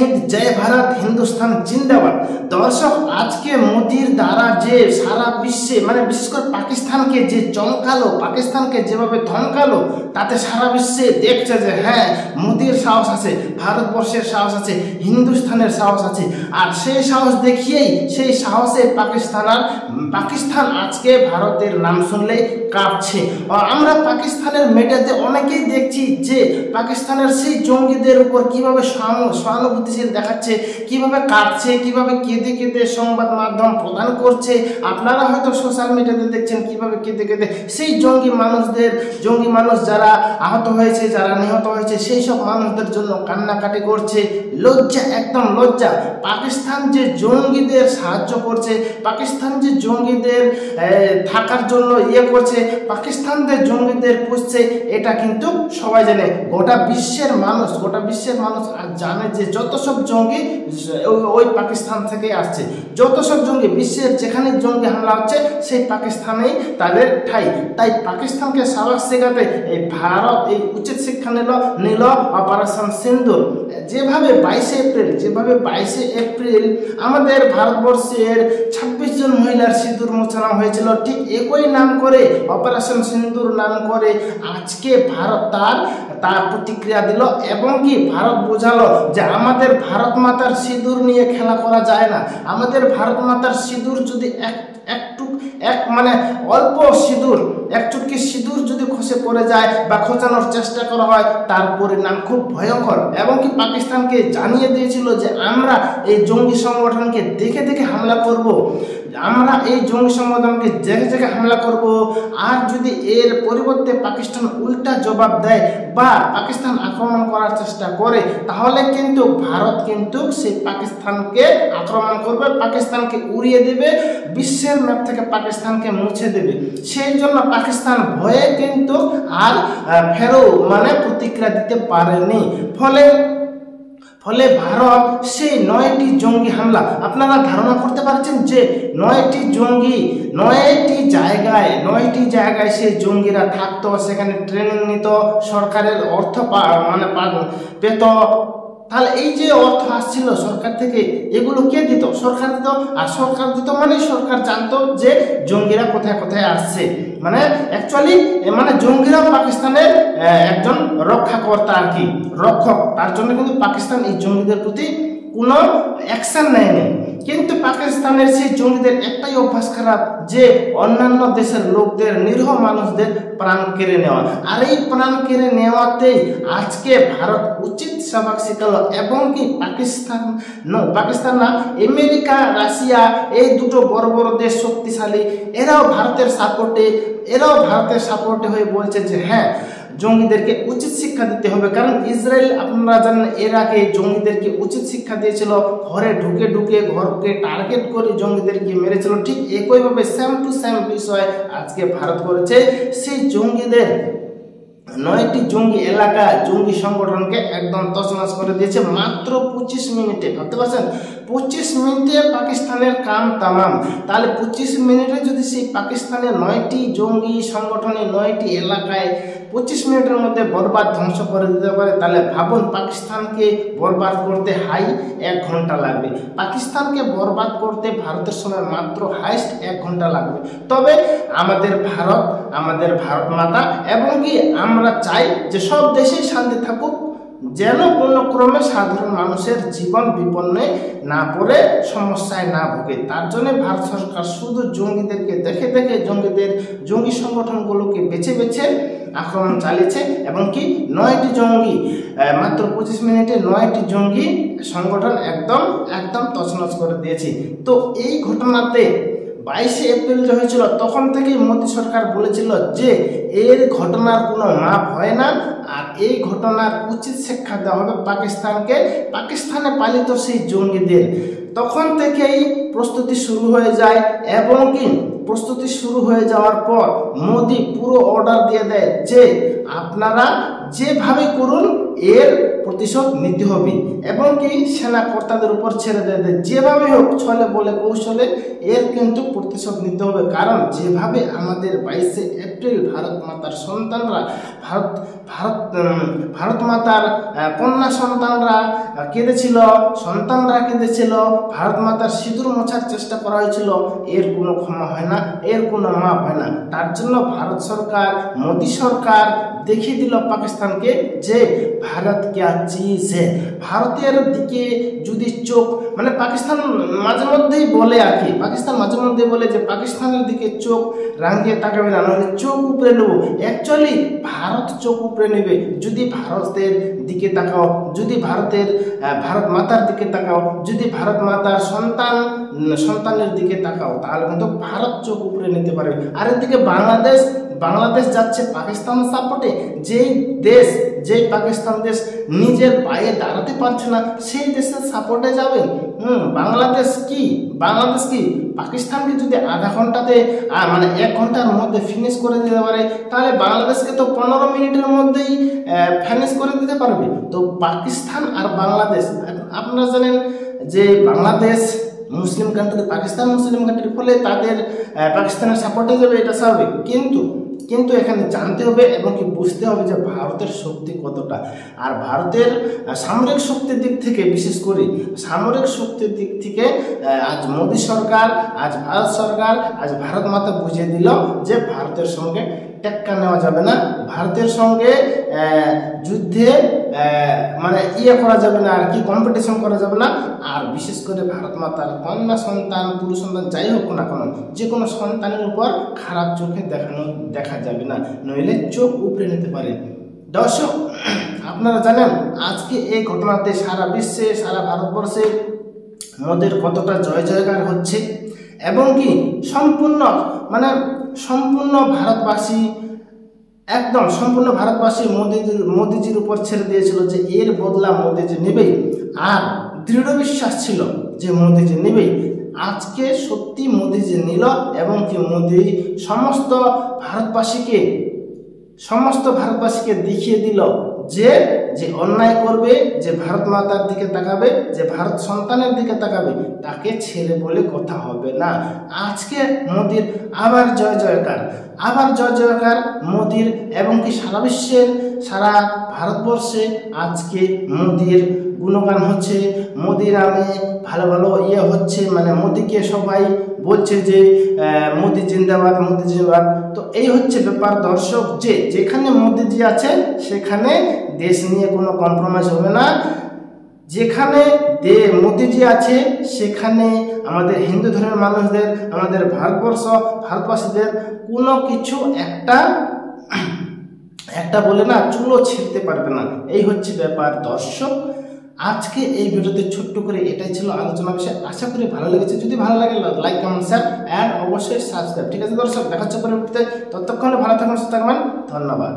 হিন্দ, জয় ভারত, হিন্দুস্তান জিন্দাবাদ। দর্শক, আজকে মোদির দ্বারা যে সারা বিশ্বে মানে বিশেষ করে পাকিস্তানকে যে চমকালো, পাকিস্তানকে যেভাবে ধমকালো, তাতে সারা বিশ্বে দেখছে যে হ্যাঁ, মোদির সাহস আছে, ভারতবর্ষের সাহস আছে, হিন্দুস্তানের সাহস আছে। আর সেই সাহস দেখিয়েই, সেই সাহসে পাকিস্তান আজকে ভারতের নাম শুনলেই কাঁপছে। আমরা পাকিস্তানের মিডিয়াতে অনেকেই দেখছি যে পাকিস্তানের সেই জঙ্গিদের উপর কিভাবে সহানুভূতিশীল দেখাচ্ছে, কিভাবে কাঁদছে, কিভাবে কেঁদে কেঁদে সংবাদ মাধ্যম প্রদান করছে। আপনারা হয়তো সোশ্যাল মিডিয়াতে দেখছেন কিভাবে কেঁদে কেঁদে সেই জঙ্গি মানুষ যারা আহত হয়েছে, যারা নিহত হয়েছে, সেই সব মানুষদের জন্য কান্নাকাটি করছে। লজ্জা, একদম লজ্জা। পাকিস্তান যে জঙ্গিদের সাহায্য করছে, পাকিস্তান যে জঙ্গিদের থাকার জন্য করছে, পাকিস্তান যে জঙ্গিদের পুষছে, এটা কিন্তু সবাই জানে। গোটা বিশ্বের মানুষ জানে যে যত সব জঙ্গি ওই পাকিস্তান থেকে আসছে। যত সব জঙ্গি বিশ্বের যেখানে জঙ্গি হামলা হচ্ছে, সেই পাকিস্তানেই তাদের ঠাই। তাই পাকিস্তানকে সাবাক শেখাতে এই ভারত এই উচিত শিক্ষা নিল অপারেশন সিন্দুর। যেভাবে 22শে এপ্রিল আমাদের ভারতবর্ষের 26 জন মহিলার সিঁদুর মোছানো হয়েছিল, ঠিক একই নাম করে, অপারেশন সিন্দুর নাম করে আজকে ভারত তার প্রতিক্রিয়া দিল এবং কি ভারত বোঝালো যে আমাদের ভারত মাতার সিঁদুর নিয়ে খেলা করা যায় না। আমাদের ভারত মাতার সিঁদুর যদি মানে অল্প সিঁদুর, এক চুটকি সিঁদুর যদি খসে পড়ে যায় বা খোঁচানোর চেষ্টা করা হয়, তার পরিণাম খুব ভয়ঙ্কর। এবং কি পাকিস্তানকে জানিয়ে দিয়েছিল যে আমরা এই জঙ্গি সংগঠনকে দেখে দেখে হামলা করব, আমরা এই জঙ্গি সংগঠনকে দেখে হামলা করব। আর যদি এর পরিবর্তে পাকিস্তান উল্টা জবাব দেয় বা পাকিস্তান আক্রমণ করার চেষ্টা করে, তাহলে কিন্তু ভারত কিন্তু সেই পাকিস্তানকে আক্রমণ করবে, পাকিস্তানকে উড়িয়ে দেবে, বিশ্বের ম্যাপ থেকে পাকিস্তানকে মুছে দেবে। সেই জন্য পাকিস্তান ভয়ে কিন্তু আর মানে প্রতিক্রিয়া দিতে পারেনি। ফলে ভারত সেই 9টি জঙ্গি হামলা, আপনারা ধারণা করতে পারছেন যে 9টি জঙ্গি 9টি জায়গায় সেই জঙ্গিরা থাকতো, সেখানে ট্রেনিং নিত, সরকারের অর্থ পেত। তাহলে এই যে অর্থ আসছিল সরকার থেকে, এগুলো কে দিত? সরকার দিত। আর সরকার দিত মানে সরকার জানতো যে জঙ্গিরা কোথায় কোথায় আসছে। মানে অ্যাকচুয়ালি মানে জঙ্গিরা পাকিস্তানের একজন রক্ষাকর্তা আর কি, রক্ষক। তার জন্য কিন্তু পাকিস্তান এই জঙ্গিদের প্রতি কোনো অ্যাকশন নেয়নি। কিন্তু পাকিস্তানের সেই জঙ্গিদের একটাই অভ্যাস খারাপ, যে অন্যান্য দেশের লোকদের, নিরীহ মানুষদের প্রাণ কেড়ে নেওয়া। আর এই প্রাণ কেড়ে নেওয়াতেই আজকে ভারত উচিত সবাক শিখালো। এবং কি পাকিস্তান না, আমেরিকা, রাশিয়া, এই দুটো বড় বড় দেশ শক্তিশালী, এরাও ভারতের সাপোর্টে হয়ে বলছে যে হ্যাঁ, জঙ্গিদেরকে উচিত শিক্ষা দিতে হবে। কারণ ইসরায়েল, আপনারা জানেন, এর আগে জঙ্গিদেরকে উচিত শিক্ষা দিয়েছিল, ঘরে ঢুকে ঘরকে টার্গেট করে জঙ্গিদেরকে মেরেছিল। ঠিক একইভাবে সেম টু সেম বিষয় আজকে ভারত করেছে। সেই জঙ্গিদের 9টি জঙ্গি এলাকা, জঙ্গি সংগঠনকে একদম তছনছ করে দিয়েছে মাত্র 25 মিনিটে। ভাবতে পারছেন, 25 মিনিটে পাকিস্তানের কাম তামাম। তাহলে 25 মিনিটে যদি সেই পাকিস্তানের 9টি জঙ্গি সংগঠনে 9টি এলাকায় 25 মিনিটের মধ্যে বরবাদ, ধ্বংস করে দিতে পারে, তাহলে ভাবুন পাকিস্তানকে বরবাদ করতে 1 ঘন্টা লাগবে। পাকিস্তানকে বরবাদ করতে ভারতের সময় মাত্র হাইস্ট 1 ঘন্টা লাগবে। তবে আমাদের ভারত মাতা এবং কি আমরা চাই যে সব দেশেই শান্তি থাকুক, যেন কোনো ক্রমে সাধারণ মানুষের জীবন বিপন্নে না পড়ে, সমস্যায় না ভোগে। তার জন্য ভারত সরকার শুধু জঙ্গিদেরকে দেখে জঙ্গি সংগঠনগুলোকে বেছে আক্রমণ চালিয়েছে। এবং কি 9টি জঙ্গি, মাত্র 25 মিনিটে 9টি জঙ্গি সংগঠন একদম তছনছ করে দিয়েছে। তো এই ঘটনাতে 22শে এপ্রিল যে হয়েছিল, তখন থেকেই মোদী সরকার বলেছিল যে এর ঘটনার কোনো মাপ হয় না, আর এই ঘটনার উচিত শিক্ষা দেওয়া হবে পাকিস্তানে পালিত সেই জঙ্গিদের। তখন থেকেই প্রস্তুতি শুরু হয়ে যায়। এবং কি প্রস্তুতি শুরু হয়ে যাওয়ার পর মোদী পুরো অর্ডার দিয়ে দেয় যে আপনারা যেভাবে করুন এর প্রতিশোধ নিতে হবে এবং কি সেনা কর্তাদের উপর ছেড়ে দেবে, যেভাবে হোক ছলে বলে কৌশলে এর কিন্তু প্রতিশোধ নিতে হবে। কারণ যেভাবে আমাদের 22শে এপ্রিল ভারত মাতার সন্তানরা ভারত মাতার কন্যা সন্তানরা কেঁদেছিল, ভারত মাতার সিঁদুর মোছার চেষ্টা করা হয়েছিল, এর কোনো ক্ষমা হয় না, এর কোনো মাপ হয় না। তার জন্য ভারত সরকার, মোদী সরকার দেখিয়ে দিল পাকিস্তানকে যে ভারত क्या चीज है। ভারতের দিকে যদি চোখ মানে পাকিস্তান মাঝে মধ্যেই বলে আর কি, পাকিস্তান মাঝে মধ্যে বলে যে পাকিস্তানের দিকে চোখ রাঙিয়ে তাকাবে না, নাহলে চোখ উপরে নেব। অ্যাকচুয়ালি ভারত চোখ উপরে নেবে যদি ভারতের দিকে তাকাও, যদি ভারত মাতার দিকে তাকাও, যদি ভারত মাতার সন্তানের দিকে তাকাও, তাহলে কিন্তু ভারত চোখ উপরে নিতে পারবে। আর এদিকে বাংলাদেশ যাচ্ছে পাকিস্তান সাপোর্টে। যেই পাকিস্তান দেশ নিজের পায়ে দাঁড়াতে পারছে না, সেই দেশের সাপোর্টে যাবে। বাংলাদেশ কি পাকিস্তানকে যদি আধা ঘন্টাতে মানে 1 ঘন্টার মধ্যে ফিনিশ করে দিতে পারে, তাহলে বাংলাদেশকে তো 15 মিনিটের মধ্যেই ফিনিশ করে দিতে পারবে। তো পাকিস্তান আর বাংলাদেশ, আপনারা জানেন যে বাংলাদেশ মুসলিম কান্ট্রি, পাকিস্তান মুসলিম কান্ট্রি, ফলে তাদের পাকিস্তানের সাপোর্টে যাবে, এটা স্বাভাবিক। কিন্তু এখানে জানতে হবে এবং কি বুঝতে হবে যে ভারতের শক্তি কতটা। আর ভারতের সামরিক শক্তির দিক থেকে, বিশেষ করে সামরিক শক্তির দিক থেকে আজ মোদী সরকার, আজ ভারত সরকার, আজ ভারত মাতা বুঝিয়ে দিল যে ভারতের সঙ্গে টেক্কা নেওয়া যাবে না, ভারতের সঙ্গে যুদ্ধে মানে করা যাবে না আর কি, কম্পিটিশন করা যাবে না। আর বিশেষ করে ভারত মাতার কন্যা সন্তান, পুরুষ সন্তান, যাই হোক না কেন, যে কোনো সন্তানের উপর খারাপ চোখে দেখা যাবে না, নইলে চোখ উপড়ে নিতে পারে। দর্শক, আপনারা জানেন আজকে এই ঘটনাতে সারা বিশ্বে, সারা ভারতবর্ষে মোদির কতটা জয় জয়গার হচ্ছে এবং কি সম্পূর্ণ ভারতবাসী, একদম সম্পূর্ণ ভারতবাসী মোদিজির উপর ছেড়ে দিয়েছিল যে এর বদলা মোদিজি নেবেই। আর দৃঢ় বিশ্বাস ছিল যে মোদিজি নেবেই। আজকে সত্যি মোদিজি নিল এবং কি মোদি সমস্ত ভারতবাসীকে দেখিয়ে দিল যে অন্যায় করবে, যে ভারত মাতার দিকে তাকাবে, যে ভারত সন্তানের দিকে তাকাবে, তাকে ছেড়ে বলে কথা হবে না। আজকে মোদির আবার জয় জয়কার মোদির এবং কি সারা বিশ্বের, সারা ভারতবর্ষে আজকে মোদির গুণগান হচ্ছে, মোদি নামে ভালো ভালো হচ্ছে, মানে মোদিকে সবাই বলছে যে মোদি জিন্দাবাদ, মোদি জিন্দাবাদ। তো এই হচ্ছে ব্যাপার দর্শক, যে যেখানে মোদিজি আছে সেখানে দেশ নিয়ে কোনো কম্প্রোমাইজ হবে না। যেখানে মোদিজি আছে সেখানে আমাদের হিন্দু ধর্মের মানুষদের, আমাদের ভারতবাসীদের কোনো কিছু একটা বলে না চুলো ছিঁড়তে পারবে না। এই হচ্ছে ব্যাপার দর্শক। আজকে এই ভিডিওতে ছোট্ট করে এটাই ছিল আলোচনা বিষয়। আশা করি ভালো লেগেছে। যদি ভালো লাগে লাইক, কমেন্ট, শেয়ার অ্যান্ড অবশ্যই সাবস্ক্রাইব। ঠিক আছে দর্শক, দেখা হচ্ছে পরবর্তীতে। ততক্ষণে ভালো থাকবেন, সুস্থ থাকবেন। ধন্যবাদ।